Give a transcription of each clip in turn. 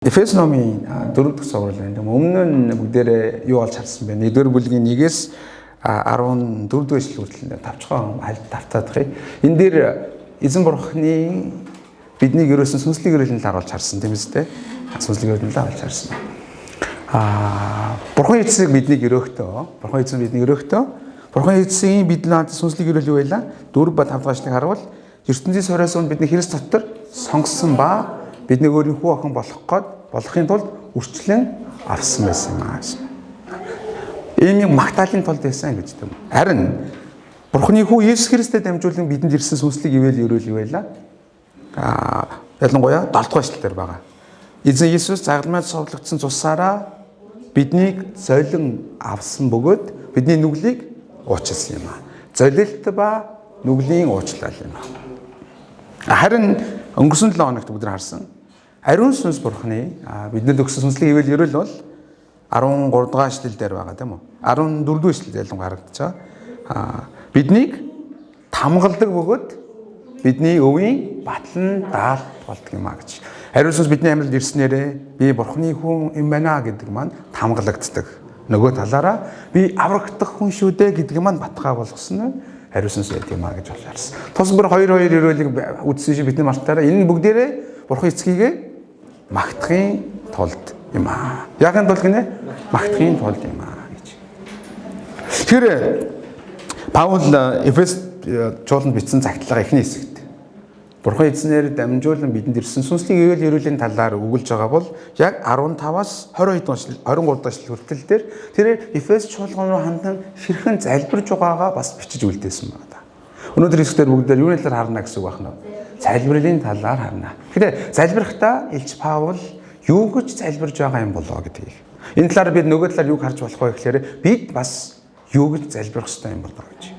Эфес номын 4-р сургуулийн өмнө нь бүгдээрээ юу олж харсан бэ? 1-р бүлгийн 1-ээс 14-р эшлэл хүртэл тавчхан тавтаадах. Энэ дээр эзэн бурхны бидний ерөөсөн сүнслэг өрөөлөнд харуулж харсан тийм үстэй. Сүнслэг өрөөлөнд харуулж харсан. Бурхан эцэг биднийг өрөөхтөө, бурхан эцгийн бидний сүнслэг өрөөл юу байлаа? 4 ба 5 дахь эшлэгийг харуул ертөнцийн сороос өмнө бидний Христ дотор сонгосон ба бидний өөрийн хүү охин болохын тулд үрчлэн авсан байсан юм аа. Ийм магтаалын тулд байсан гэж тийм. Харин Бурхны хүү Есүс Христэд дамжуулан бидэнд ирсэн сүнслэг өрөөл юу байлаа? Ялангуяа 7 дахь эшлэлээр байгаа. Эзэн Есүс загламжид совлогдсон цусаараа биднийг золин авсан бөгөөд бидний нүглийг уучлсан юм аа. Золилт ба нүглийн уучлал юм аа. Харин өнгөрсөн 7 хоногт бүгд харсан. Ариун сүнс бурхны бидэнд өгсөн сүнслэг өрөөл бол 13 дахь эшлэл дээр байгаа тийм үү? 14 дэх эшлэл ялангуяа харагдаж байгаа. Биднийг тамгалдаг бөгөөд бидний өвийн батлан даалт болдог юм а гэж. Ариун сүнс бидний амьдралд ирснээрээ би бурхны хүн юм байна гэдэг маань тамгалагддаг. Нөгөө талаараа би аврагдах хүн шүү дээ гэдэг маань батгаа болгосон нь ариун сүнс байдаг юм а гэж болж харсан. Тус бүр 2 өрөөлийг үзсэн шиг бидний мартаараа энэ бүгдээрээ бурхан эцгийгээ магтахын тулд юм аа. Яагаад бол гинэ? Магтахын тулд юм аа гэж. Тэр Паул Эфес чуулганд бичсэн загталгаа эхний хэсэгт бурхан эзнээр дамжуулан бидэнд ирсэн сүнслэг өрөөлийн талаар өгүүлж байгаа бол яг 15-аас 22 23 дахь эшлэл хүртэл дээр тэр Эфес чуулган руу хандан хэрхэн залбирж байгаагаа бас бичиж үлдээсэн байна. Өнөөдөр хэсгээр бүгдээр юуны талаар харна гэсэн үг байна вэ? Залбирлын талаар харна. Тэгэхээр залбирахдаа Илч Паул юу гэж залбирж байгаа юм болоо гэдгийг. Энэ талаар бид нөгөө талаар юг харж болох вэ гэхээр бид бас юу гэж залбирх ёстой юм болоо гэж.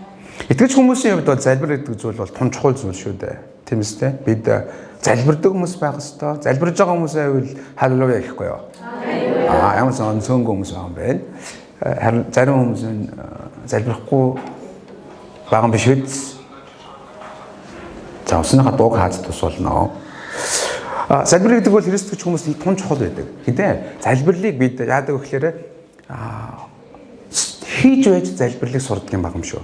Итгэж хүмүүсийн хувьд бол залбир гэдэг зүйл бол тун чухал зүйл шүү дээ. Тийм үстэй. Бид залбирдаг хүмүүс байх ёстой. Залбирж байгаа хүмүүсээ байвал халелуя гэхгүй юу? Ямар сонсон хүмүүс байгаа юм бэ? Харин зарим хүмүүс залбирахгүй байгаа юм биш үү? За усныхаа дууг хааж тусуулна. Залбир гэдэг бол Христ гэж хүмүүсийн тун чухал байдаг. Хэдэ залбирлыг бид яадаг вэ гэхээр хийж байж залбирлыг сурдаг юм байна шүү.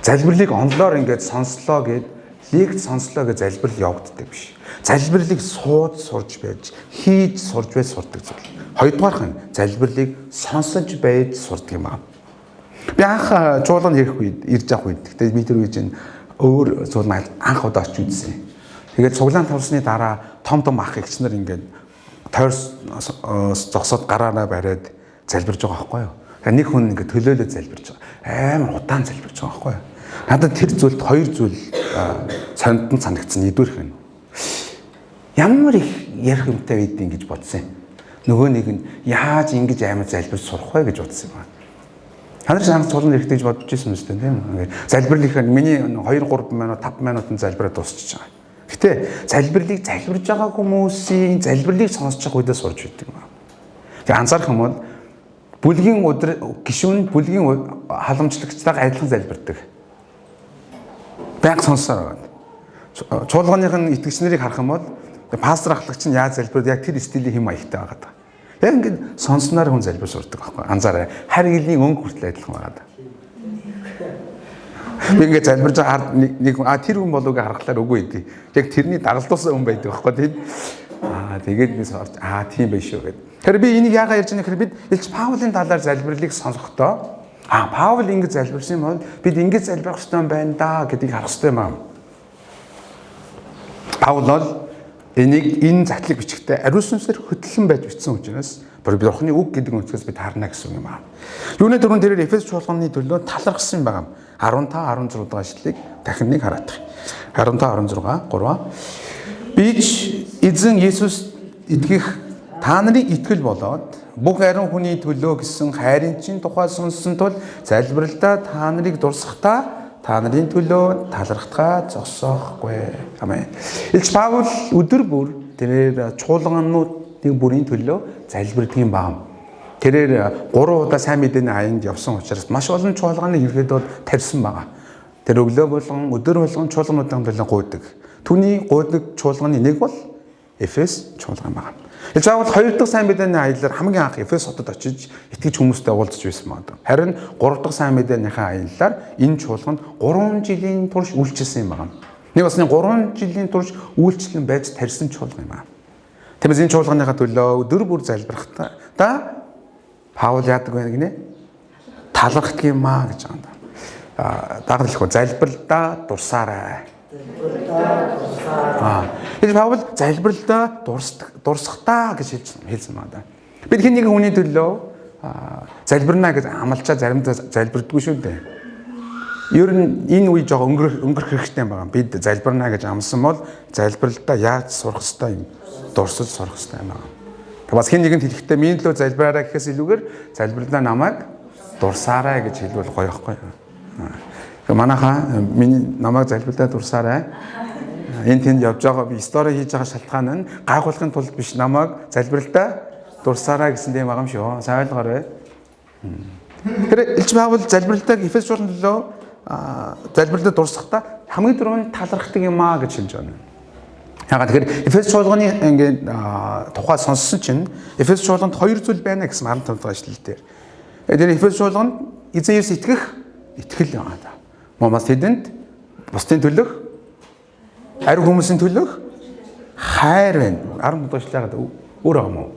Залбирлыг онлоор ингээд сонслоо гэд лигт сонслоо гэж залбирал явагддаг биш. Залбирлыг сууж сурж байж, хийж сурж байж сурдаг зүйл. Хоёрдугаарх нь залбирлыг сонсож байж сурдаг юм байна. Би анх чуулганд ирж авах үед гэхдээ би тэр үеж өөр зүйл анх удаа очиж үзсэн. Тэгээд цуглаан тавсны дараа том ах эгч нар ингээд тойр зогсоод гараараа бариад залбирж байгаа байхгүй юу? Нэг хүн ингээд төлөөлөө залбирж байгаа. Амар удаан залбирж байгаа байхгүй юу? Надад тэр зүйлд хоёр зүйл сониндон санагдсан. Нэгдүгээрх нь ямар их ярих юмтай байдгийг гэж бодсон юм. Нөгөө нэг нь яаж ингэж амар залбирч сурах вэ гэж бодсон юм байна. Та нар санах цуулан хэрэгтэй гэж бодож ирсэн юм шүү дээ тийм үү? Залбирлынх нь миний 2-3 минут 5 минутын залбираа дуусчихж байгаа. Гэтэ залбирлыг залбирж байгаа хүмүүсийн залбирлыг сонсож байгаа үедээ сурж байдаг юм. Тэгээ анзаарах юм бол бүлгийн гишүүн бүлгийн халамжлагчтайгаа адилхан залбирдаг. Баян сонссоор байна. Чуулганых нь итгэгч нарыг харах юм бол пастор ахлагч нь яаж залбирд яг тэр стилийн хэм маягтай байгаа. Яг ингээд сонсноор хүн залбир сурдаг байхгүй. Анзаараа хар гэлний өнгө хүртэл адилхан байгаа. Би ингээд залбирж байгаа нэг тэр хүн болов уу харахаар үгүй дээ. Яг тэрний даралдуулсан хүн байдаг байхгүй тийм. Тэгээд би сорж тийм байх шүү гэдэг. Тэр би энийг яагаад ярьж байгаа гэхээр бид Илч Паулын талаар залбирлыг сонсохдоо Паул ингэж залбирсан юм бол бид ингэж залбирх ёстой юм байна да гэдгийг харах ёстой юм аа. Паул бол энэ загтлыг бичихтэй ариун сүнсээр хөтлөн байж бичсэн учраас бурхны үг гэдэг үнцгээс бид харна гэсэн юм аа. Юуны дөрөв тэрээр Эфес чуулганы төлөө талархсан юм байна. 15 16 дахь эшлэлийг дахин нэг хараадах. 15 16 3 Бич эзэн Есүс итгэх та нарын итгэл болоод бүх ариун хүний төлөө гэсэн хайрын чинь тухай сонссон тул залбиралдаа та нарыг дурсахдаа та нарын төлөө талархтгаа зогсоохгүй. Амен. Илч Паул өдөр бүр тэрээр чуулгануудын бүрийн төлөө залбирдаг юм байна. Тэрээр 3 удаа сайн мэдээний аянд явсан учраас маш олон чуулганы ерөөдөө тарьсан байгаа. Тэр өглөө болгон өдөр болгон чуулгануудын төлөө гуйдаг. Түүний гуйдаг чуулганы нэг бол Эфес чуулган байна. Заавал 2 дахь сайн мэдээний аяллаар хамгийн анх Эфес хотод очиж итгэж хүмүүстэй уулзж байсан маа. Харин 3 дахь сайн мэдээнийхээ аяллаар энэ чуулганд 3 жилийн турш үйлчилсэн юм байна. Нэг басны 3 жилийн турш үйлчлэн байж тарьсан чуулга юм аа. Тиймээс энэ чуулганыхаа төлөө өдөр бүр залбирахдаа Паул яадаг байна гинэ? Талархдаг юм аа гэж байгаа юм да. Дагалдах залбиралдаа дурсаарай. Тэгэхээр Паул залбиралдаа дурсахтаа гэж хэлсэн байна да. Бид хэн нэгэн хүний төлөө залбирна гэж амлчаа заримдаа залбирдаггүй шүү дээ. Ер нь энэ үе жоо өнгөрөх хэрэгтэй байгаа. Бид залбирна гэж амлсан бол залбиралдаа яаж сурах ёстой юм? Дурсаж сурах ёстой юм байна. Бас хэн нэгэнд хэлэхдээ миний төлөө залбираарай гэхээс илүүгээр залбиралдаа намайг дурсаарай гэж хэлбэл гоё ихгүй. Манайхаа миний намайг залбиралдаа дурсаарай. Энэ тэнд явж байгаа би стори хийж байгаа шалтгаан нь гайхуулахын тулд биш, намайг залбиралдаа дурсаарай гэсэн юм байгаа юм шүү. Сайн ойлгоорой. Тэгэхээр Илч Паул залбиралдааг Эфес чуулганд төлөө залбиралдаа дурсахдаа хамгийн түрүүнд талархдаг юм аа гэж хэлж байна. Ягаад тэгэхээр Эфес чуулганы ингээд тухай сонссон чинь Эфес чуулганд 2 зүйл байна гэсэн 15 дахь ишлэл дээр. Тэгэхээр Эфес чуулганд эзэн Есүс итгэл байгаа да. Момос тэдэнд бусдын төлөх, ариун хүмүүсийн төлөх хайр байна. 17 дахь ишлэлд өөр байгаа юм уу?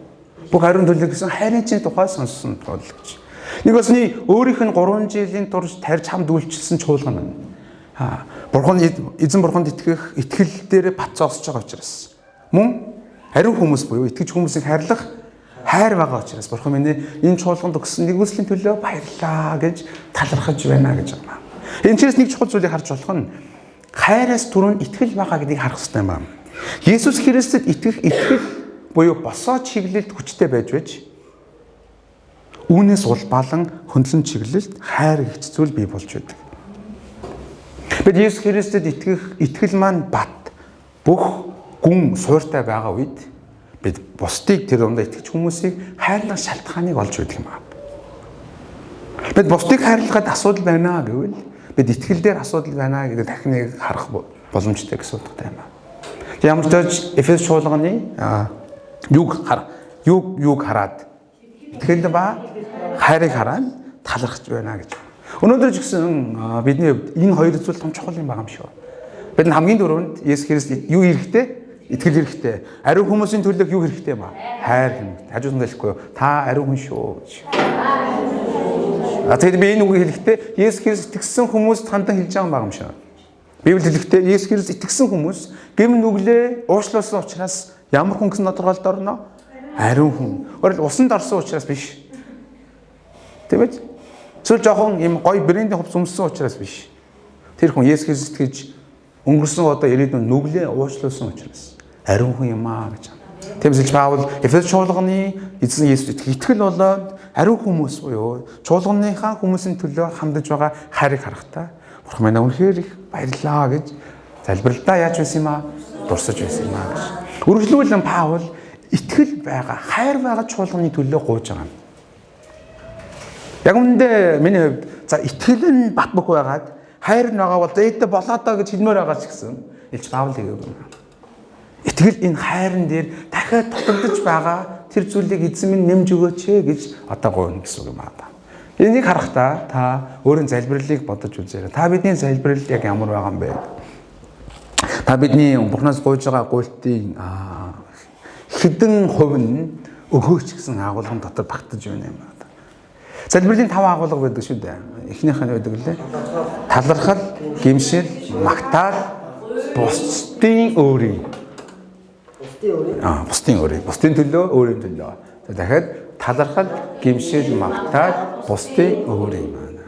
Бүх ариун төлөх гэсэн хайрын чинь тухай сонссон тул гэж. Нэг басны өөрийнх нь 3 жилийн турш тарьж хамт үйлчилсэн чуулган байна. Бурхан эзэн бурханд итгэх итгэл дээр бат зогсож байгаа учраас мөн ариун хүмүүс буюу итгэж хүмүүсийг хайрлах хайр байгаа учраас бурхан минь энэ чуулганд өгсөн нэгүслийн төлөө баярлалаа гэж талархаж байна гэж байна. Энэ чирээс нэг чухал зүйлийг харж болох нь хайраас түрүүн итгэл байгаа гэдгийг харах хэрэгтэй юм байна. Есүс Христэд итгэх итгэл буюу босоо чиглэлд хүчтэй байж үүнээс улбалан хөндлөн чиглэлд хайр гэх зүйл бий болж байдаг. Бид Есүс Христэд итгэх итгэл маань бат бүх гүн суйртай байгаа үед бид бусдыг тэр дундаа итгэж хүмүүсийг хайрлах шалтгааныг олж өгдөг юм байна. Бид бусдыг хайрлахад асуудал байна гэвэл бид итгэл дээр асуудал байна гэдэг дахныг харах боломжтой гэсэн утгатай юм байна. Ямар ч тач Эфес чуулганы юуг хараад итгэл ба хайрыг хараад талархаж байна гэж. Өнөөдөр ч гэсэн бидний энэ хоёр зүйл том чухал юм байгаа юм шүү. Бид хамгийн дөрөвд Есүс Христ юу хэрэгтэй? Итгэл хэрэгтэй. Ариун хүмүүсийн төлөөх юу хэрэгтэй юм ба? Хайр хэрэгтэй. Хажуусанд хэлэхгүй юу? Та ариун хүн шүү гэж. Тэгэхээр би энэ үгийг хэлэхдээ Есүс Христ итгэсэн хүмүүст хандан хэлж байгаа юм шүү. Библи хэлэхдээ Есүс Христ итгэсэн хүмүүс гэм нүглээ уучлуулсан учраас ямар хүн гэсэн тодорхойлолд орно? Ариун хүн. Өөрөлд усанд орсон учраас биш. Тийм ээ? Эсвэл жоохон юм гоё брендийн хувцас өмссөн учраас биш. Тэр хүн Есүс Христ итгэж өнгөрсөн одоо ирээдүйн нүглээ уучлуулсан учраас ариун хүн юм аа гэж. Тиймээс Паул Эфес чуулганы эзэн Есүс итгэл болоод ариун хүмүүс буюу чуулганыхаа хүмүүсийн төлөө хандаж байгаа хайрыг харахтаа бурхан минь үнэхээр их баярлаа гэж залбиралдаа яаж байсан юм аа? Дурсаж байсан юм аа гэж. Үргэлжлүүлэн Паул итгэл байгаа, хайр байгаа чуулганы төлөө гуйж байгаа юм. Яг үүндээ миний хувьд за итгэл нь бат бөх байгаад хайр нь байгаа бол зээдэ болоо доо гэж хэлмээр байгаа ч гэсэн Илч Паул тэгээд юм. Итгэл энэ хайрын дээр дахиад тотогдож байгаа тэр зүйлийг эзэн минь нэмж өгөөч гэж одоо гуйна гэсэн үг юм аа. Энийг харахтаа та өөрийн залбирлыг бодож үзээрэй. Та бидний залбирал яг ямар байгаа юм бэ? Та бидний Бурханаас гуйж байгаа гуйлтын хэдэн хувь нь өгөөч гэсэн агуулгын дотор багтаж байна юм аа. Залбирлын 5 агуулга байдаг шүү дээ. Эхнийх нь байдаг лээ. Талархал, гэмшил, магтаал, бусдын өөрийн. Бусдын өөрийн. Бусдын төлөө, өөрийн төлөө. Дахиад талархал, гэмшил, магтаал, бусдын өөрийн байна.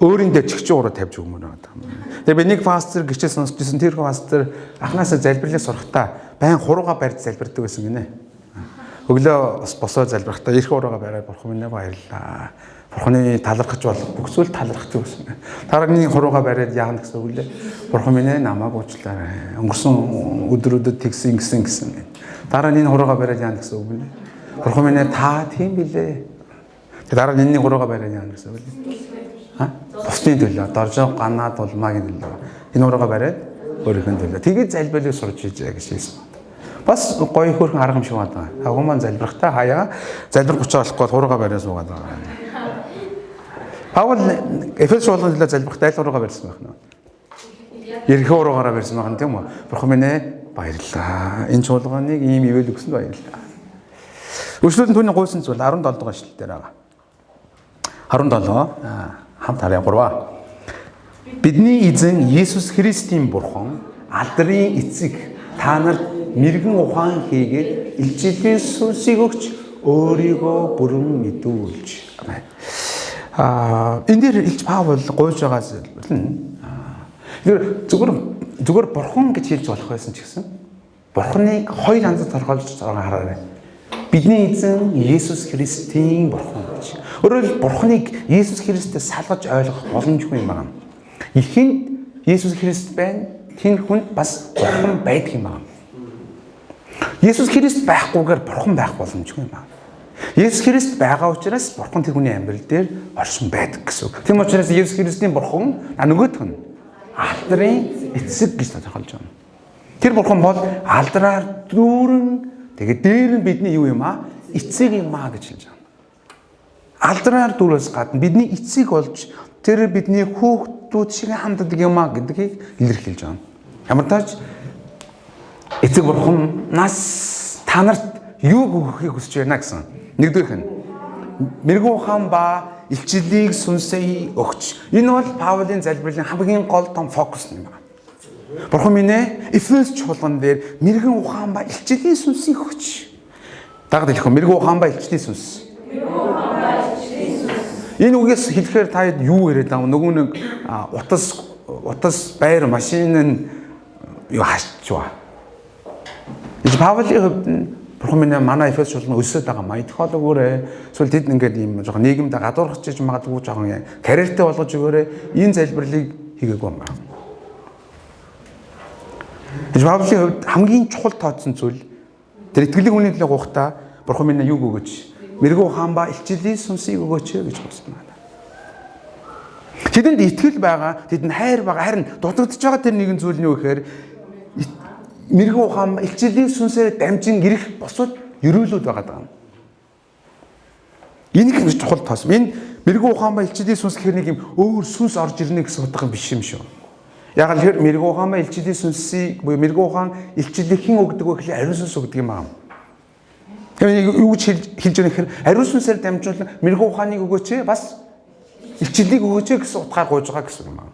Өөрийн дээр чигч уураа тавьж өгмөр байгаа юм. Тэгээ би нэг пастор гिचээ сонсчихсон тэр пастор анхнаасаа залбирлыг сурахтаа байн хурууга барьж залбирдаг байсан гинэ. Өглөө босоо залбирахтаа эрх ураагаа бариад бурхан минь баярлалаа. Бурханы талархаж болох бүх зүйл талархаж өгсөн. Дараагийн хуруугаа бариад яана гэсэн үг лээ. Бурхан минь намайг уучлаарай. Өнгөрсөн өдрүүдэд тэгсэн гэсэн. Дараагийн хуруугаа бариад яана гэсэн үг лээ. Бурхан минь та тийм билээ. Дараагийн хуруугаа бариад яана гэсэн үг лээ. Бусдын төлөө, доржоо ганаад улмаагийн төлөө. Энэ хуруугаа бариад өөрийнх нь төлөө. Тэгээд залбирлыг сурч ижээ гэж хэлсэн. Бас гоё хөөрхөн арга юм шиг байна. Агууман залбирахтаа хаяа залбирх хүч олохгүй хуруугаа бариад суугаад байгаа. Паул Эфес чуулганд хэлээ залбирахтаа аль хуруугаа барьсан байх нь. Ерхий хуруугаараа барьсан байх нь тийм үү? Бурхан минь ээ баярлалаа. Энэ чуулганыг ийм ивэл өгсөнд баярлалаа. Өчигдөр түүний гуйсан зүйл 17 дугаар эшлэл дээр байгаа. 17 хамт харъя 3. Бидний эзэн Есүс Христийн Бурхан алдрын эцэг та нарт мэрэгэн ухаан хийгээд илчилгээ сүнсийг өгч өөрийгөө бүрэн мэдүүлж. Энэ дээр Илч Паул гуйж байгаа зүйл нь зүгээр Бурхан гэж хэлж болох байсан ч гэсэн Бурханыг хоёр янзаар тодорхойлж байгаа хараарай. Бидний эзэн Есүс Христийн Бурхан гэж. Өөрөөр хэлбэл Бурханыг Есүс Христээс салгаж ойлгох боломжгүй юм байна. Ихэнд Есүс Христ байна. Тэр хүнд бас Бурхан байдаг юм байна. Есүс Христ байхгүйгээр Бурхан байх боломжгүй юм байна. Есүс Христ байгаа учраас Бурхан тэр хүний амьдрал дээр оршин байдаг гэсэн үг. Тийм учраас Есүс Христийн Бурхан нөгөөх нь алдрын эцэг гэж тодорхойлж байна. Тэр Бурхан бол алдраар дүүрэн тэгээд дээр нь бидний юу юм аа? Эцэг юм аа гэж хэлж байна. Алдраар дүүрээс гадна бидний эцэг болж тэр бидний хүүхдүүд шиг ханддаг юм аа гэдгийг илэрхийлж байна. Ямар тааж эцэг Бурханаас та нарт юу өгөхийг хүсэж байна гэсэн. Нэгдүгээрх нь мэрэгэн ухаан ба илчлэлийг сүнсээ өгч. Энэ бол Паулын залбирлын хамгийн гол том фокус юм байна. Бурхан минь ээ Эфес чуулган дээр мэрэгэн ухаан ба илчлэлийн сүнсийг өгч. Дагад хэлэх юм мэрэгэн ухаан ба илчлэлийн сүнс. Энэ үгээс хэлэхээр та юу яриад байгаа нөгөө нэг утас байр машин нь юу хашч ба. Паулийн хувьд Бурхан минь манай Эфес чуулган өсөд байгаа маа. Тэгэхээр өгөөрэй. Эсвэл тэд ингээд юм жоохон нийгэмд гадуурхаж чиж магадгүй жоохон карьертэй болгож өгөөрэй. Энэ залбирлыг хийгээгүй юм байна. Паулийн хувьд хамгийн чухал тооцсон зүйл тэр итгэлийн хүний төлөө гуйхтаа Бурхан минь юу өгөөч? Мэрэгэн ухаан ба илчлэлийн сүнсийг өгөөч гэж гуйсан байна. Тэдэнд итгэл байгаа, тэдэнд хайр байгаа. Харин дутагдж байгаа тэр нэгэн зүйл нь юу гэхээр мэрэгэн ухаан ба илчлэлийн сүнсээр дамжин ирэх босод ерөөлүүд байгаа. Энийг гэж чухал тоосон. Энэ мэрэгэн ухаан ба илчлэлийн сүнс гэхэр нэг юм өөр сүнс орж ирнэ гэсэн утга биш юм шүү. Яг л тэр мэрэгэн ухаан ба илчлэлийн сүнсийг буюу мэрэгэн ухаан илчлэлийн өгдөг вэ гэхэл ариун сүнс өгдөг юм аа. Тэгэхээр юу гэж хэлж байгаа гэхээр ариун сүнсээр дамжуулан мэрэгэн ухааныг өгөөч бас илчлэлийг өгөөч гэсэн утгаар гуйж байгаа гэсэн юм аа.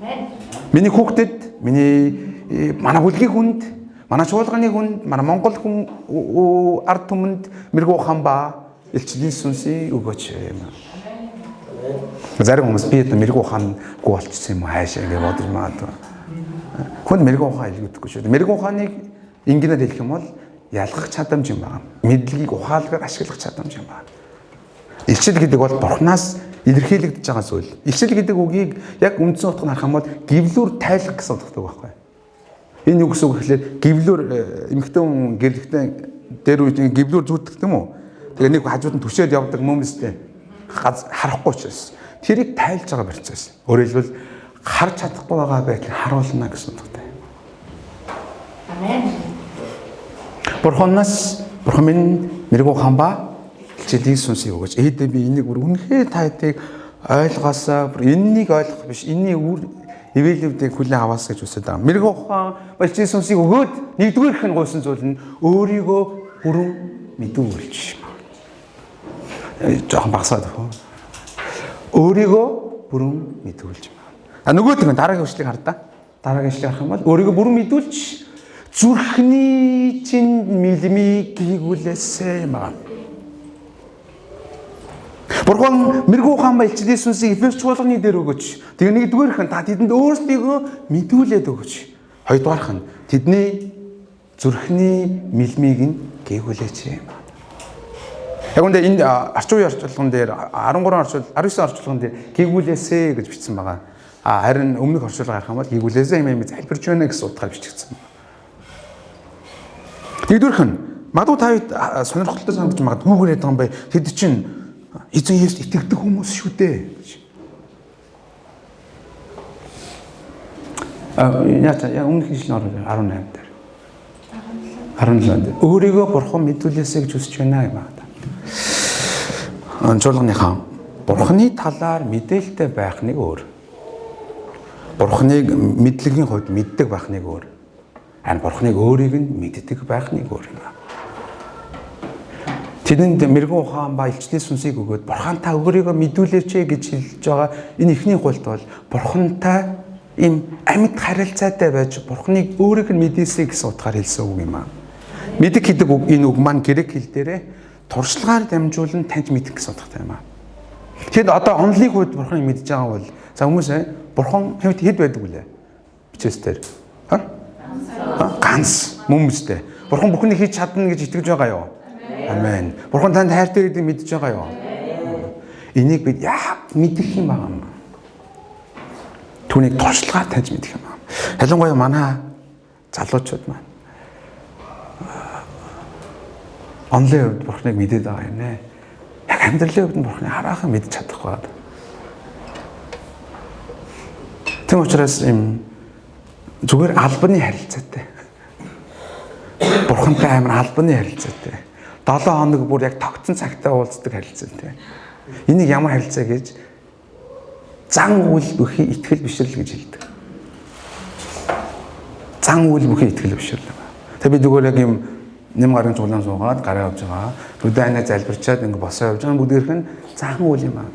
Амен. Миний хүүхдэд, манай хүлгийн хүнд, манай чуулганы хүнд, манай Монгол ард түмэнд мэрэгэн ухаан ба илчлэлийн сүнсийг өгөөч юм аа. Зарим хүмүүс би мэрэгэн ухаангүй болчихсон юм уу хаашаа ингэ бодож магадгүй. Хүн мэрэгэн ухаан илгүүдэхгүй шүү. Мэрэгэн ухааныг энгийнээр хэлэх юм бол ялгах чадамж юм байна. Мэдлэгийг ухаалгаар ашиглах чадамж юм байна. Илчил гэдэг бол Бурханаас илэрхийлэгдэж байгаа зүйл. Илчил гэдэг үгийг яг үндсэн утгыг харах юм бол гівлүүр тайлах гэсэн утгатай байхгүй. Энэ юу гэсэн үг гэхээр гівлүүр эмэгтэй хүн гэрлэгтээ дээр үед гівлүүр зүтгэдэг юм уу? Тэгээ нэг хажууд нь түшээд явдаг мөмөстэй харахгүй учраас тэрийг тайлж байгаа процесс. Өөрөөр хэлбэл харж чадахгүй байгаа байдлыг харуулна гэсэн утгатай. Амен. Бурхан минь мэрэгэн ухаан ба илчлэлийн сүнсийг өгөөч. Ээдээ би энийг бүр үнэхээр таадыг ойлгоосаа энэнийг ойлгох биш. Энэний үр ивэлүүдийг хүлээн аваас гэж үсэд байгаа. Мэрэгэн ухаан ба илчлэлийн сүнсийг өгөөд нэгдүгээрх нь гуйсан зүйл нь өөрийгөө бүрэн мэдүүлж. Жохон багсаад өгөө. Өөрийгөө бүрэн мэдүүлж байна. Нөгөөд нь дараагийн хөшлийг хардаа. Дараагийн хөшлийг харах юм бол өөрийгөө бүрэн мэдүүлж зүрхний чинь мэлмиг хийгүүлээсэй юм байна. Бурхан мэрэгэн ухаан ба илчлэлийн сүнсийг Эфес чуулганы дээр өгөөч. Тэгээ нэгдүгээрх нь та тэдэнд өөрсдийгөө мэдүүлээд өгөөч. Хоёрдугаарх нь тэдний зүрхний мэлмиг нь гээгүүлээч юм. Яг үндэ энэ арчин үеийн орчуулган дээр 19 орчуулган дээр гээгүүлээсэй гэж бичсэн байгаа. Харин өмнөх орчуулга харах юм бол гээгүүлээсэй юм залбирч байна гэсэн утгаар бичигдсэн. Нэгдүгээрх нь магадгүй та хэд сонирхолтой санагдаж магадгүй юу гэдэг юм бэ? Тэд чинь эзэн Есүст итгэдэг хүмүүс шүү дээ. Яг өмнөх ишлэн 18 дээр. 17. Өөрийгөө бурхан мэдүүлээсэй гэж хүсэж байна юм аа. Жуулганыхаа бурханы талаар мэдээлэлтэй байх нэг өөр. Бурханыг мэдлэгийн хувьд мэддэг байх нэг өөр. Харин бурханыг өөрийг нь мэддэг байх нэг өөр юм. Тэдэнд мэрэгэн ухаан ба илчлийн сүнсийг өгөөд бурхан та өөрийгөө мэдүүлээч гэж хэлж байгаа энэ ихний гуйлт бол бурхантай им амьд харилцаатай байж бурханыг өөрийг нь мэдээсэй гэсэн утгаар хэлсэн үг юм аа. Мэддэг гэдэг үг энэ үг маань грек хэл дээрээ туршлагаар дамжуулан таньж мэдэх гэсэн утгатай юм аа. Тэгэд одоо онлын хувьд бурханыг мэдж байгаа бол за хүмүүс бурхан хэд байдаг вүлээ? Бичээс дээр. Ганц мөмөстэй. Бурхан бүхнийг хийж чадна гэж итгэж байгаа юу? Амен. Бурхан танд хайртай гэдгийг мэдж байгаа юу? Энийг бид яг мэдэх юм аа. Түүнийг туршлагаар таньж мэдэх юм аа. Ялангуяа манай залуучууд маань онлын хувьд бурханыг мэдээд байгаа юм нэ. Яг амьдралын хувьд бурханыг хараахан мэдж чадахгүй байна. Тэм учраас юм зүгээр албаны харилцаатай. Бурхантай амар албаны харилцаатай. 7 хоног бүр яг тогтсон цагтаа уулздаг харилцаатай. Энийг ямар харилцаа гэж зан үйл бүхий итгэл бишрэл гэж хэлдэг. Зан үйл бүхий итгэл бишрэл. Тэгээ би зүгээр яг юм нэм гарын цуглаан суугаад гараа явж байгаа. Бүдайнаа залбирчаад ингэ босоо явж байгаа бүгдээрх нь зан үйл юм аа.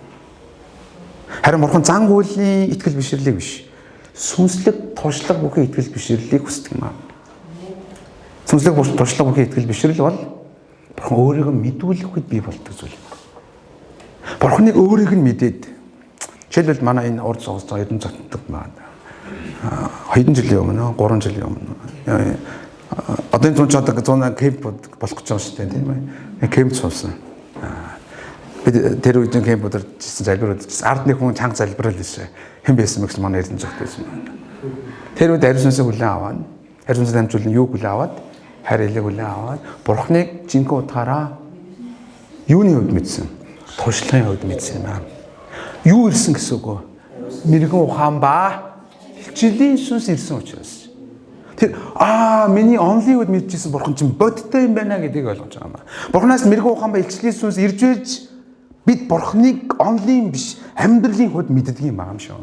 Харин бурхан зан үйлийн итгэл бишрлийг биш. Сүнслэг туршлага бүхий итгэл бишрлийг хүсдэг юм аа. Сүнслэг туршлага бүхий итгэл бишрэл бол бурхан өөрийгөө мэдүүлэх үед бий болдог зүйл юм. Бурханыг өөрийг нь мэдээд жишээлбэл манай энэ урд цогц хоёрын цогтдаг байна. Хэдэн жилийн өмнө 3 жилийн өмнө одоо энэ 100 кемп болох гэж байгаа шүү дээ тийм ээ. Кемп суусан. Бид тэр үед кемп удирдсан залбирууд ард нэг хүн чанга залбирал байсан. Хэн байсан мэгс манай эрдэнэ цогт байсан. Тэр үед ариуснасаа хүлээн аваад ариуснаас дамжуулан юу хүлээн аваад хайр илэг хүлээн аваад бурхныг жинхэнэ утгаараа юуны хувьд мэдсэн? Туршлагын хувьд мэдсэн юм аа. Юу ирсэн гэсэн үг вэ? Мэрэгэн ухаан ба хичээлийн сүнс ирсэн учраас. Тэр миний онлын үед мэдчихсэн бурхан чинь бодтой юм байна гэдгийг ойлгож байгаа юм аа. Бурханаас мэрэгэн ухаан ба хичээлийн сүнс ирж байж бид бурхныг онлын биш амьдралын хувьд мэддэг юм аа юм шүү.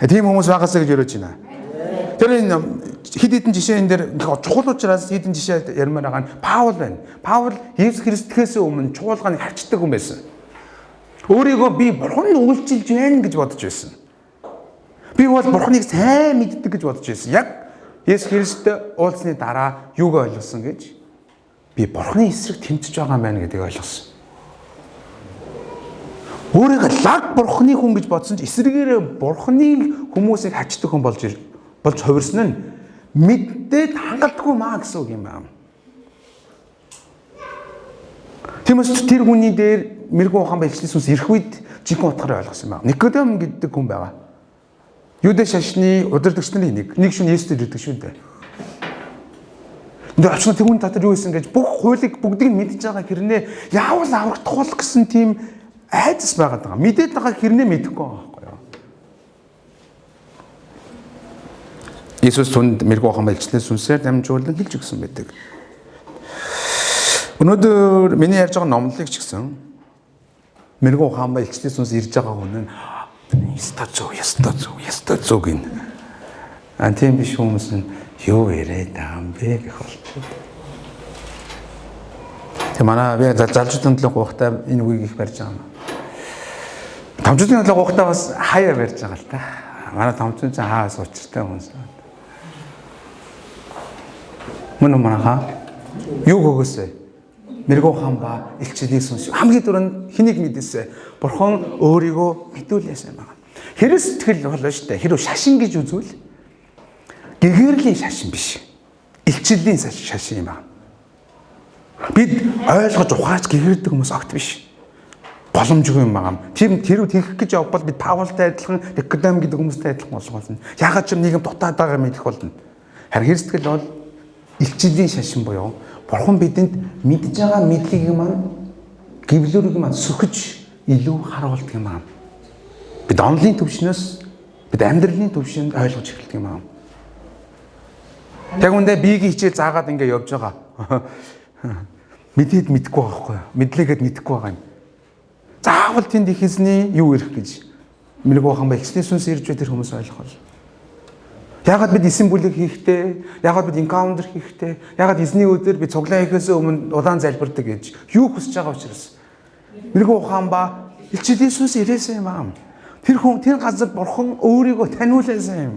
Тийм хүмүүс байгаасаа гэж өрөөж байна. Тэр энэ хэд хэдэн жишээ энэ дэр чухал учраас хэдэн жишээ ярмаар байгаа нь Паул байна. Паул Есүс Христосээс өмнө чуулганыг хавчдаг хүн байсан. Өөрийгөө би бурхан үйлчилж байна гэж бодож байсан. Би бол бурханыг сайн мэддэг гэж бодож байсан. Яг Есүс Христостэй уулзсны дараа юуг ойлгосон гэж би бурханы эсрэг тэмцэж байгаа юм байна гэдгийг ойлгосон. Өөрийгөө лаг бурханы хүн гэж бодсон ч эсрэгээрээ бурханы хүмүүсийг хавчдаг хүн болж хувирсан нь мэддээд хангалтгүй маа гэсэн үг юм байна. Тиймээс тэр хүний дээр мэрэгэн ухаан ба хичээлийн сүнс ирэх үед жинхэнэ утгаараа ойлгосон юм байна. Никодем гэдэг хүн байгаа. Юудэ шашны удирдагч нарын нэг шөнө Есүстэй ирдэг шүү дээ. Тэр очно тэр хүн татар юу хийсэн гэж бүх хуулийг бүгдийг нь мэдж байгаа хэрнээ яавал аврагдах гэсэн тийм айдас байгаад байгаа. Мэдээд байгаа хэрнээ мэдэхгүй байгаа байхгүй юу? Есүс түнд мэрэгэн ухаан ба хичээлийн сүнсээр дамжуулан хэлж өгсөн байдаг. Өнөөдөр миний ярьж байгаа номлолыг ч гэсэн мэрэгэн ухаан ба хичээлийн сүнс ирж байгаа хүн нь яста зүг гин. Тийм биш хүмүүс нь юу яриад байгаа юм бэ гэх болчиход. Тэг манай би залжуудын төлөө гоохтай энэ үгийг их барьж байгаа юм. Томчуудын төлөө гоохтай бас хаяа барьж байгаа л та. Манай томчууд ч хаас учиртай хүмүүс. Мөн манайхаа юу гөгөөсэй? Мэрэгэн ухаан ба илчилийн сүнс хамгийн түрүүнд хэнийг мэдээсэ? Бурхан өөрийгөө мэдүүлээсэй байгаа. Хэрэг сэтгэл болно шүү дээ. Хэрэг шашин гэж үзвэл гэгэрлийн шашин биш. Илчиллийн шашин юм аа. Бид ойлгож ухаач гэгэрдэг хүмүүс огт биш. Боломжгүй юм байгаа. Тэр хийх гэж явбал бид Паултай адилхан, Никодем гэдэг хүмүүстэй адилхан болох болно. Яагаад ч нийгэм дутаад байгаа мэдэх болно. Харин хэрэг сэтгэл бол илчиллийн шашин буюу Бурхан бидэнд мэдж байгаа мэдлэгийг маань гэвлүүрийг маань сөхөж илүү харуулдаг юм аа. Бид онлын төвшнөөс бид амьдралын төвшөнд ойлгож эхэлдэг юм аа. Яг үндэ биегийн хичээл заагаад ингээ явж байгаа. Мэдээд мэдэхгүй байгаа байхгүй юу? Мэдлээгээд мэдэхгүй байгаа юм. Заавал тэнд их эзний юу ирэх гэж мэрэгүү хаан ба ихсний сүнс ирж бай тэр хүмүүс ойлгох бол. Ягаад бид эсэн бүлэг хийхдээ, ягаад бид энкаунтер хийхдээ, ягаад эзний өдөр бид цуглаан хийхээс өмнө удаан залбирдаг гэж юу хүсэж байгаа учраас мэрэгүү хаан ба Илчил Иесус ирээсэн юм аа. Тэр газар бурхан өөрийгөө таниулсан юм.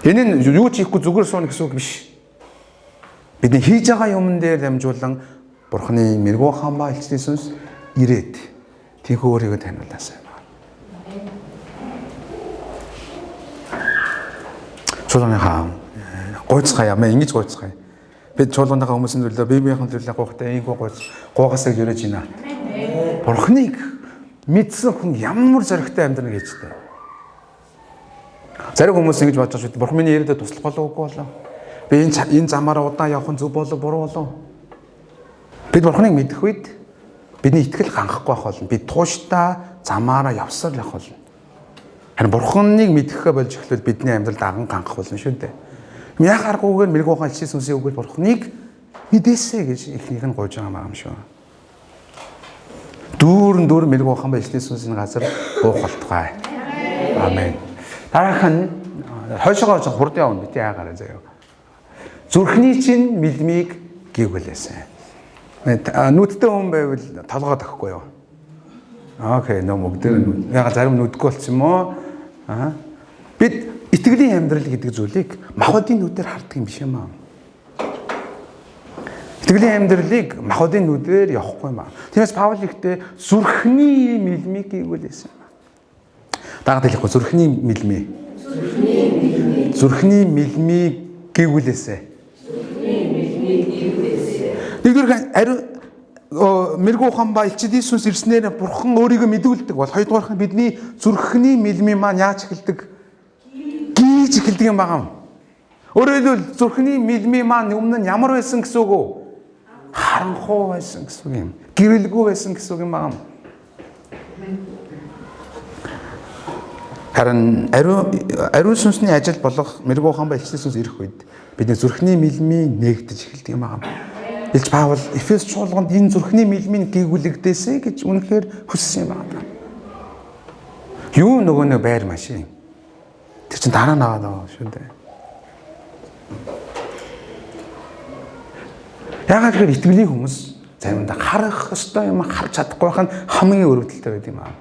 Энэ нь юу ч хийхгүй зүгээр суuna гэсэн үг биш. Бидний хийж байгаа юмн дээр дамжуулан бурханы мэрэгүү хаан ба Илчил Иесус ирээд тийхүү өөрийгөө таниулсан юм. Чуулганы хаан гойцгая ямаа ингэж гойцгая. Бид чуулганыхаа хүмүүсийн төлөө биеийнхэн төлөө гоохтой ийгөө гоогаасаа өрөөж байна. Бурхныг мэдсэн хүн ямар зоригтой амьдрна гэж дээ. Зарим хүмүүс ингэж бодож байна. Бурхан миний яриад туслах болов уу болоо. Би энэ замаараа удаан явах нь зөв болов буруу болов. Бид бурхныг мэдэх үед бидний итгэл хангахгүй байх болно. Бид тууштай замаараа явсаар явах болно. Харин бурхныг мэдхээ болж эхлвэл бидний амьдралд аган ганах болно шүү дээ. Яг аргуугаар мэрэгүү хаан Илчил Сүнсийн үгээр бурхныг мэдээсэ гэж ихнийх нь гуйж байгаа юм шүү. Дүүрэн мэрэгүү хаан ба Илчил Сүнсийн газар буух болтугай. Амен. Дараах нь хойшоогоо хурд явна бит яагараа заяа. Зүрхний чинь мэлмийг гівгэлээсэн. Нүдтэй хүн байвал толгойд өгөхгүй юу? Окей, мөгдөр. Яг зарим нүдгүй болчих юм уу? Бид итгэлийн амьдрал гэдэг зүйлийг махбодын нүдээр хардаг юм биш юм аа. Итгэлийн амьдралыг махбодын нүдээр явахгүй юм аа. Тиймээс Паул ихтэй зүрхний мэлмийг гівгэлээсэн. Дагаад хэлэхгүй зүрхний мэлмээ. Зүрхний мэлмийг гівгэлээсэн. Нэгдүгээр ариун мэрэгүү хаан ба Илчил Иесус ирснээр бурхан өөрийгөө мэдүүлдэг бол хоёрдугаарх нь бидний зүрхний мэлмийн маань яаж эхэлдэг? Гийж эхэлдэг юм байна. Өөрөөр хэлбэл зүрхний мэлмийн маань өмнө нь ямар байсан гэсэн үг үү? Харанхуй байсан гэсэн үг юм. Гэрэлгүй байсан гэсэн үг юм байна. Харин ариун сүнсний ажил болох мэрэгүү хаан ба Илчил Иесус ирэх үед бидний зүрхний мэлмийн нээгдэж эхэлдэг юм байна. Илч Паул Эфес чуулганд энэ зүрхний мэлмийн гүйгүүлэгдээсэ гэж үнэхээр хүссэн юм байна. Юу нөгөө нэг байр машин. Тэр чинь дараа наваад байгаа шүү дээ. Яагаад гэхээр итгэлийн хүмүүс заримдаа харах ёстой юм харж чадахгүй байх нь хамгийн өрөвдөлтөй байдаг юм аа.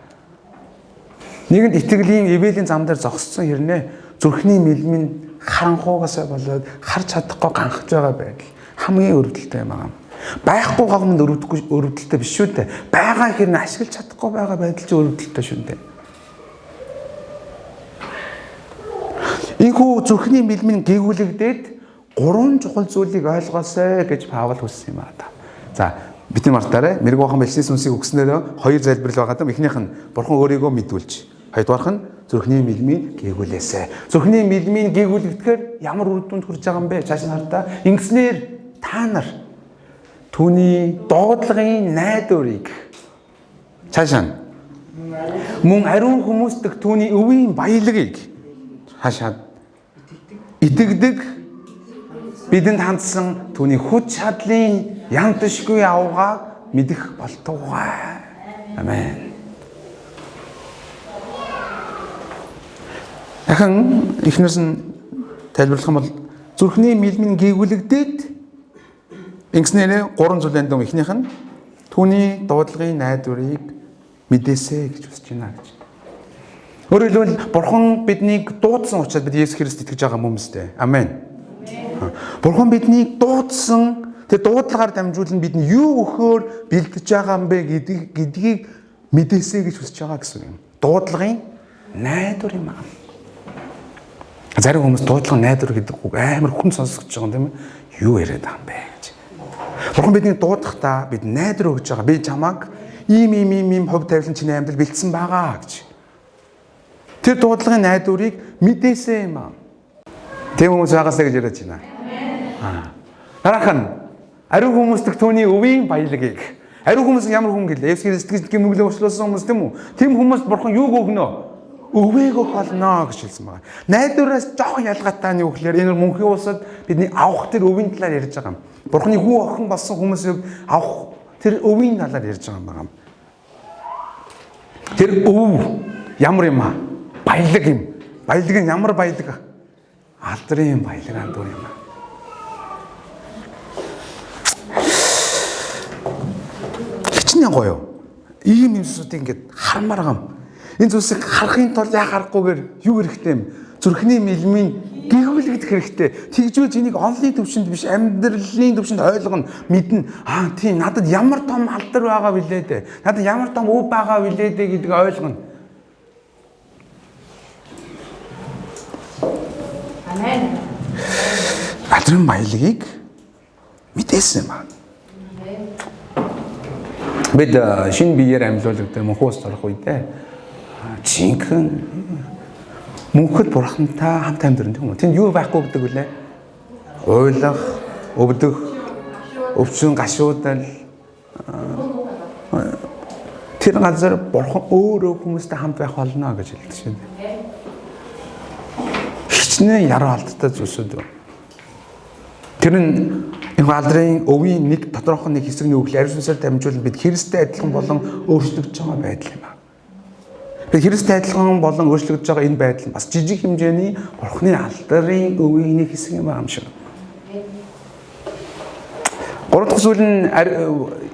Нэгэнд итгэлийн эвэлийн зам дээр зогссон хэрнээ зүрхний мэлмийн харанхуугаасаа болоод харж чадахгүй ганхаж байгаа байдал хамгийн өрөвдөлтөй юм аа. Байхгүй гомд өрөвдөлтөй биш шүү дээ. Байгаа хэрнээ ашиглаж чадахгүй байгаа байдал чинь өрөвдөлтөй шүү дээ. Ийхүү зүрхний мэлмийн гүйгүүлэгдээд гурван чухал зүйлийг ойлгоосэй гэж Паул хүссэн юм аа. За бидний мартаарай. Мэрэгүү хаан ба Илчил Сүнсийг өгснөөр хоёр залбирал байгаа даа. Эхнийх нь бурхан өөрийгөө мэдүүлж, хоёрдугаарх нь зүрхний мэлмийн гүйгүүлээсэй. Зүрхний мэлмийн гүйгүүлэгдэхээр ямар үр дүнд хүрч байгаа юм бэ? Цааш нь хартаа. Ингэснээр та нар түүний дуудлагын найдварыг цаашаа мөн ариун хүмүүстэх түүний өвийн баялагийг хашаад итгэдэг бидэнд хандсан түүний хүч чадлын янтшгүй авгааг мэдэх болтугай. Амен. Дахин ихнээс нь тайлбарлах юм бол зүрхний мэлмийн гүйгүүлэгдээд ингэснээр гурван зүйлэн дэм ихнийх нь түүний дуудлагын найдварыг мэдээсэй гэж хүсэж байна гэж. Өөрөөр хэлбэл бурхан биднийг дуудсан учраас бид Есүс Христ итгэж байгаа юм үстэй. Амен. Бурхан биднийг дуудсан тэр дуудлагаар дамжуулан бидний юу өгөхөөр бэлдэж байгаа юм бэ гэдгийг мэдээсэй гэж хүсэж байгаа гэсэн юм. Дуудлагын найдвар юм аа. Зарим хүмүүс дуудлага найдвар гэдэг үг амар хүн сонсогдож байгаа юм тийм ээ. Юу яриад байгаа юм бэ гэж. Бурхан бидний дуудахдаа бид найдвар өгж байгаа. Би чамайг ийм хөв тавилан чиний амьдрал бэлдсэн байгаа гэж. Тэр дуудлагын найдварыг мэдээсэй юм аа. Тэм хүмүүс хагаасаа гэж яриад байна. Дараах нь ариун хүмүүстэх түүний өвийн баялагийг. Ариун хүмүүс ямар хүн гэлээ? Есүс Христ итгэж гэмнүглээ уучлуулсан хүмүүс тийм үү? Тэм хүмүүст бурхан юуг өгнө? өвөөгөө холно гэж хэлсэн байна. Найдвараас жоохон ялгаатай нь юу гэхээр энэ мөнхийн улсад бидний авах тэр өвийн талаар ярьж байгаа юм. Бурхны хүү охин болсон хүмүүсийг авах тэр өвийн талаар ярьж байгаа юм. Тэр өв ямар юм аа? Баялаг юм. Баялаг нь ямар баялаг? Алдрын баялаг андуур юм аа. Хичнээн гоё. Ийм юмсуудыг ингээд хармаар гам. Энэ зүйлсийг харахын тулд яа харахгүйгээр юу хэрэгтэй юм? Зүрхний мэлмийн гэгүүлэгдэх хэрэгтэй. Тэгжүүлж энийг онлын төвшөнд биш амьдралын төвшөнд ойлгоно, мэднэ. Аа тийм надад ямар том алдар байгаа билээ дээ. Надад ямар том өв байгаа билээ дээ гэдгийг ойлгоно. Амен. Алдрын баялагийг мэдээсэн юм байна. Бид шинэ биеэр амьлуулагдсан мөнхөөс орох үедээ жинхэнэ мөнхөд бурхантай хамт амьдрын тийм үү? Тэнд юу байхгүй гэдэг вүлээ? Уйлах, өвдөх, өвчин гашуудал тэр газар бурхан өөрөө хүмүүстэй хамт байх болно гэж хэлдэг шээ. Хичнээн яруу алдтай зүйлсүүд. Тэр нь энэ алдрын өвийн нэг тодорхой нэг хэсэг нь үгээр ариун сүнсээр дамжуулан бид Христтэй адилхан болон өөрчлөгдөж байгаа байдал юм аа. Бид Христтэй адилхан болон өөрчлөгдөж байгаа энэ байдал бас жижиг хэмжээний Бурхны алдрын өвийн нэг хэсэг юм аа юм шиг. Гурав дахь зүйл нь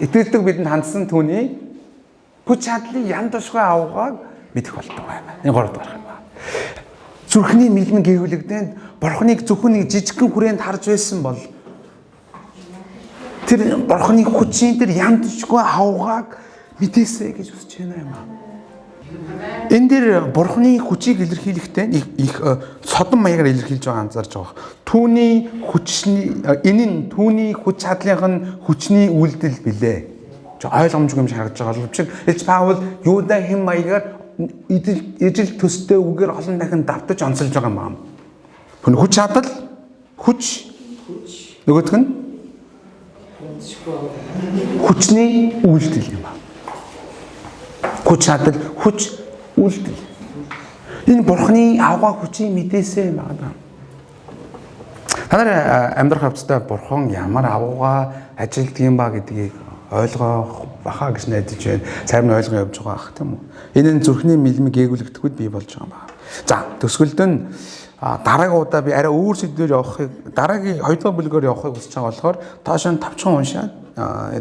итгэлдэг бидэнд хандсан түүний хүч чадлын ян тушгүй авгааг мэдэх болдог байна. Энэ гурав дахь юм аа. Зүрхний мэлмэн гээгүүлэгдэнд Бурхныг зөвхөн нэг жижигхэн хүрээнд харж байсан бол тэр Бурхны хүчин тэр ян тушгүй авгааг мэдээсэй гэж үзэж байна юм аа. Энэ дээр Бурхны хүчийг илэрхийлэхдээ их содон маягаар илэрхийлж байгаа анзаарч байгаа. Түүний хүчний энэ нь түүний хүч чадлын хүчний үйлдэл билээ. Ойлгомжгүй юм шиг харагдаж байгаа л учраас Илч Паул Юда хэм маягаар ижил төстэй үгээр олон дахин давтаж онцолж байгаа юм аа. Хүн хүч чадал хүч нөгөөх нь хүчний үйлдэл юм аа. Хүч чадал хүч үйлдэл. Энэ Бурхны авгаа хүчийг мэдээсэй юм байна. Та нар амьдрах явцдаа Бурхан ямар авгаа ажилтдаг юм ба гэдгийг ойлгох баха гэж найдаж байна. Цайм нь ойлгоо явж байгаа ах тийм үү. Энэ нь зүрхний мэлмэг гээгүүлэгдэхүйд бий болж байгаа юм байна. За төсгөлд нь дараагийн удаа би арай өөр сэдвээр явахыг дараагийн 2 дахь бүлгээр явахыг хүсэж байгаа болохоор тоошоо тавчхан уншаад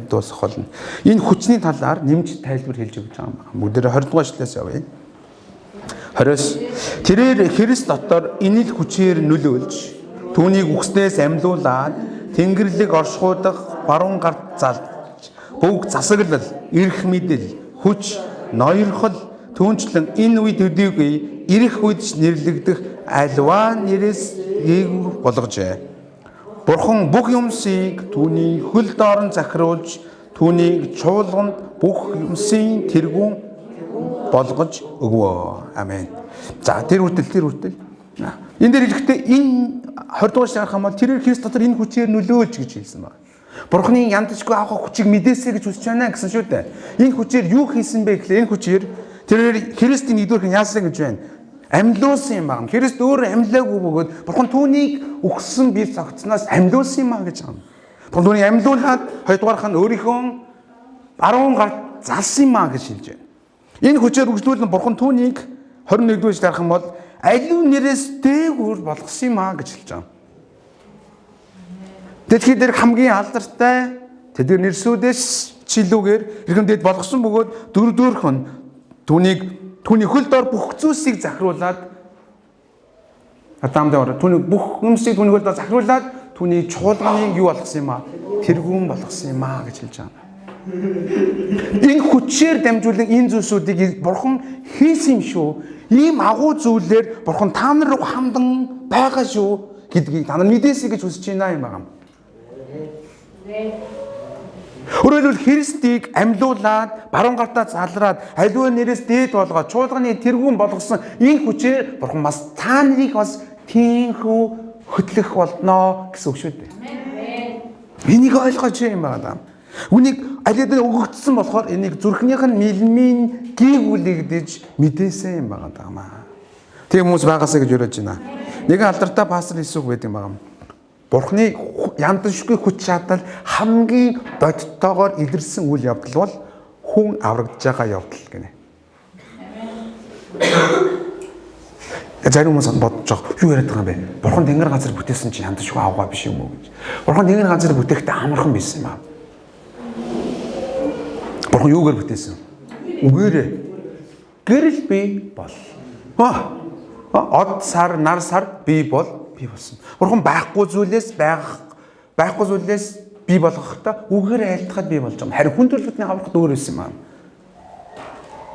дуусгах болно. Энэ хүчний талаар нэмж тайлбар хэлж өгч байгаа юм байна. Бүгдээрээ 20 дугаар эшлэлээс явъя. 20-с тэрээр Христ дотор инэл хүчээр нөлөөлж түүнийг үхснээс амьлуулад Тэнгэрлэг оршуудах баруун гарт залж бүгд засаглал, эрх мэдэл, хүч, ноёрхол түүнчлэн энэ үед төдийгүй ирэх үед нэрлэгдэх альва нэрээс гээгүй болгожээ. Бурхан бүх юмсыг түүний хөл доорн захируулж түүнийг чуулганд бүх юмсын тэргүүн болгож өгвөө. Амен. За тэр үртэл. Энэ дээр хэлэхдээ энэ 20 дугаар шарах юм бол тэрээр Христ дотор энэ хүчээр нөлөөлж гэж хэлсэн байна. Бурхны янтчгүй авах хүчийг мэдээсэй гэж хүсэж байна гэсэн шүү дээ. Энэ хүчээр юу хийсэн бэ гэхлээр энэ хүчээр тэрээр Христийн нэгдүгээр яасан гэж байна. Амьлуулсан юм байна. Христ өөрөө амьлаагүй бөгөөд Бурхан түүнийг үхсэн бие цогцсноос амьлуулсан юм аа гэж байгаа юм. Бурхан түүнийг амьлуулад хоёрдугаарх нь өөрийнхөө баруун гарт залсан юм аа гэж хэлж байна. Энэ хүчээр үргэлжлүүлэн Бурхан түүнийг 21-р эшлэл харах юм бол аливаа нэрээс дээгүүр болгосон юм аа гэж хэлж байгаа. Дэлхий дээр хамгийн алдартай тэдгээр нэрсүүдээс чилүүгээр эрхэмдэд болгосон бөгөөд дөрөвдүгээрх нь түүний хөл дор бүх зүйлсийг захируулад Адамд ороо түүний бүх юмсыг түүний хөл дор захируулад түүний чуулганыг юу болгосон юм аа? Тэргүүн болгосон юм аа гэж хэлж байгаа. Энэ хүчээр дамжуулан энэ зүйлсүүдийг Бурхан хийсэн юм шүү. Ийм агуу зүйлээр Бурхан та нар руу хамдан байгаа шүү гэдгийг та нар мэдээсэй гэж хүсэж байна юм аа. Өөрөөр хэлбэл Христийг амьлуулад баруун гартаа залраад аливаа нэрээс дээд болгоод чуулганы тэргүүн болгосон энэ хүчээр Бурхан бас та нарыг бас тийхүү хөтлөх болно гэсэн үг шүү дээ. Энийг ойлгож юм байна. Үнийг алиад өгөгдсөн болохоор энийг зүрхнийх нь мэлмийн гээгүүлэгдэж мэдээсэн юм байна. Тийм хүмүүс байгаасаа гэж өрөөж байна. Нэгэн алдартай пастор Иесус байдаг юм байна. Бурхны яндашгүй хүч чадал хамгийн бодтойгоор илэрсэн үйл явдал бол хүн аврагдж байгаа явдал гинэ. Зарим хүмүүс бодож байгаа. Юу яриад байгаа юм бэ? Бурхан тэнгэр газар бүтээсэн чинь яндашгүй авгаа биш юм уу гэж. Бурхан тэнгэр газар бүтээхдээ амархан байсан юм аа. Бурхан юугаар бүтээсэн? Үгээрээ. Гэрэл бий бол. Од сар, нар сар бий бол бий болсон. Бурхан байхгүй зүйлээс бий болгохдоо үгээр айлтгаад бий болж байгаа. Харин хүн төрлөختний аврахд өөр байсан юм аа.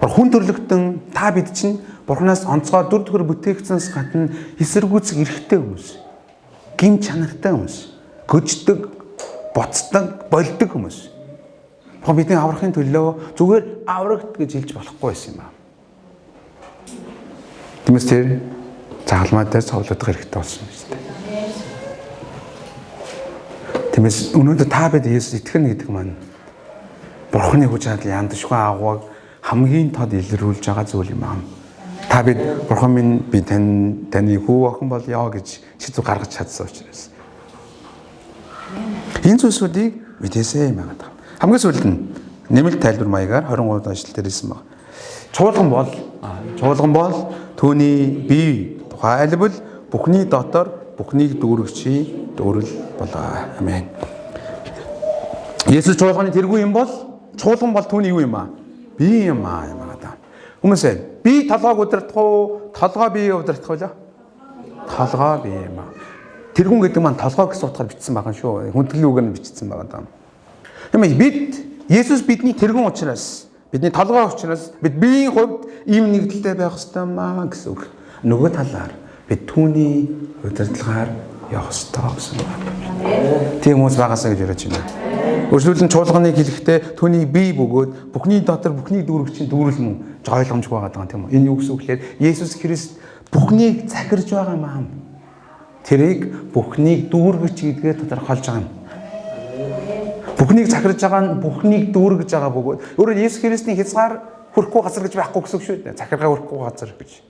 Хүн төрлөختөн та бид чинь Бурханаас онцгой дүр төрх бүтээгдсэнс гадна эсэргүүцэх эрхтэй хүмүүс. Гин чанартай хүмүүс. Гөждөг, боцдог, болдог хүмүүс. Бурхан бидний аврахын төлөө зүгээр аврагт гэж хэлж болохгүй байсан юм аа. Тиймээс тэр загалмай дээр цовлуудах хэрэгтэй болсон юм шүү дээ. Тиймээс өнөөдөр та бид Есүс итгэнэ гэдэг маань Бурханы хүч чадал яндашгүй агууг хамгийн тод илрүүлж байгаа зүйл юм аа. Та бид Бурхан минь би таны хүү охин бол яа гэж шийдвэр гаргаж чадсан учраас. Энэ зүйлсүүдийг мэдээсэй юм аа. Хамгийн сүүлд нь нэмэлт тайлбар маягаар 23 ажил дээр ирсэн байна. Чуулган бол түүний бие тухайлбал бүхний дотор бүхнийг дүүргчий дүүрэл болоо. Амен. Есүс чуулганы тэргүй юм бол чуулган бол түүний юу юм аа? Бие юм аа. Хүмүүсээ би толгойг удирдах уу? Толгой биеийг удирдах уу? Толгой бие юм аа. Тэргүүн гэдэг маань толгой гэсэн утгаар бичсэн байгаа шүү. Хүндэтгэлийн үгээр нь бичсэн байгаа даа. Тэгмээ бид Есүс бидний тэргүүн учраас, бидний толгой учраас бид биеийн хувьд ийм нэгдэлтэй байх ёстой маа гэсэн үг. Нөгөө талаар бид түүний удирдлагаар явах ёстой гэсэн үг. Тийм хүмүүс байгаасаа гэж яриад байна. Өөрчлөлт чуулганыг хэлэхдээ түүний бие бөгөөд бүхний дотор бүхний дүүрэгчийн дүүрэл мөн ойлгомжгүй байгаа юм. Энэ юу гэсэн үг вэ? Есүс Христ бүхнийг захирж байгаа юм аа. Тэрийг бүхнийг дүүргэж гэдгээ тодорхойлж байгаа юм. Бүхнийг захирж байгаа нь бүхнийг дүүргэж байгаа бөгөөд өөрөөр Есүс Христийн хязгаар хүрэхгүй газар гэж байхгүй гэсэн үг шүү дээ. Захиргаа хүрэхгүй газар гэж.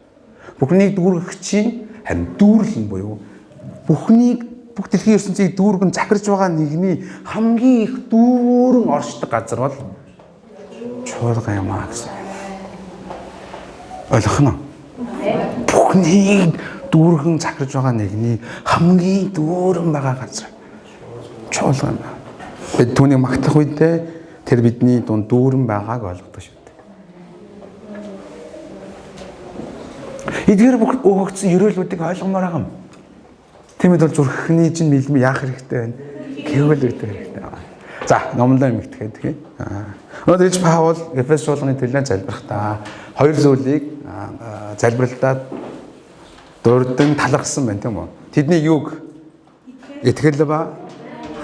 Бүхнийг дүүргэх чинь харин дүүрлэн буюу бүх дэлхийн ертөнцийг дүүргэн захирж байгаа нэгний хамгийн их дүүрэн оршдог газар бол чуулган юм аа гэсэн. Ойлгох нь. Бүхнийг дүүргэн захирж байгаа нэгний хамгийн дүүрэн байгаа газар чуулган юм. Бид түүнийг магтах үедээ тэр бидний дунд дүүрэн байгааг ойлгодог шүү дээ. Эдгээр бүх өгөгдсөн ерөөлүүдийг ойлгомоор байгаа юм. Тиймээд бол зүрхний чинь мэлмэ яах хэрэгтэй байна? Гэвэл үүдэх хэрэгтэй байна. За, номлоо эмгтгэхэд тийм. Өнөөдөр ч Паул Эфес чуулганы төлөө залбирахдаа хоёр зүйлийг залбиралдаад дурдан талархсан байна тийм үү? Тэдний юг итгэл ба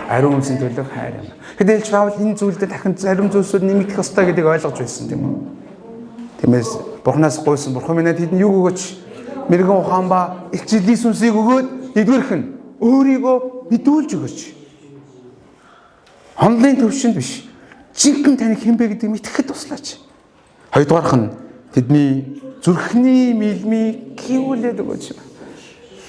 ариун үнсийн төлөө хайр юм. Хэдүүлж Паул энэ зүйлдээ дахин зарим зүйлсүүд нэмэгдэх ёстой гэдгийг ойлгож байсан тийм үү? Тиймээс Бурханаас гуйсан Бурхан минь тэдэнд юг өгөөч? Мэргэн ухаан ба илчиллийн сүнсийг өгөөд эдгээрх нь өөрийгөө мэдүүлж өгөөч. Хонлын төвшөнд биш. Жинхэнэ таны хэн бэ гэдгийг мэдхэд туслаач. Хоёрдугаарх нь тэдний зүрхний мэлмийг гүйүүлээд өгөөч.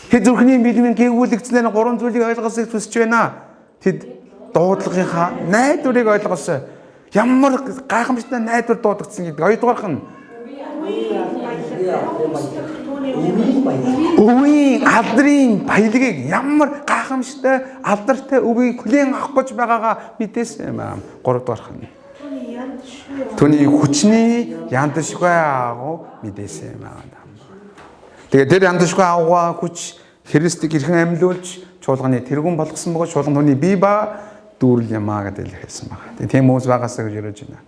Тэд зүрхний мэлмийг гүйүүлэгдснээр гурван зүйлийг ойлгосыг хүсэж байна. Тэд дуудлагынхаа найдварыг ойлгосоо. Ямар гайхамшигтай найдвар дуудагдсан гэдэг. Хоёрдугаарх нь өвийн алдрын баялагийг ямар гайхамшигтай алдартай өвийг хүлээн авах гэж байгаагаа мэдээсэн юм аа. Гуравдугаарх нь түүний хүчний яндашгүй агуу мэдээсэн юм аа. Тэгээд тэр яндашгүй агуу хүч Христийг хэрхэн амьлуулж чуулганы тэргүүн болгосон бөгөөд чуулган түүний бие ба дүүрэл юм аа гэдэг хэлсэн байна. Тийм хүмүүс байгаасаа гэж яриж байна.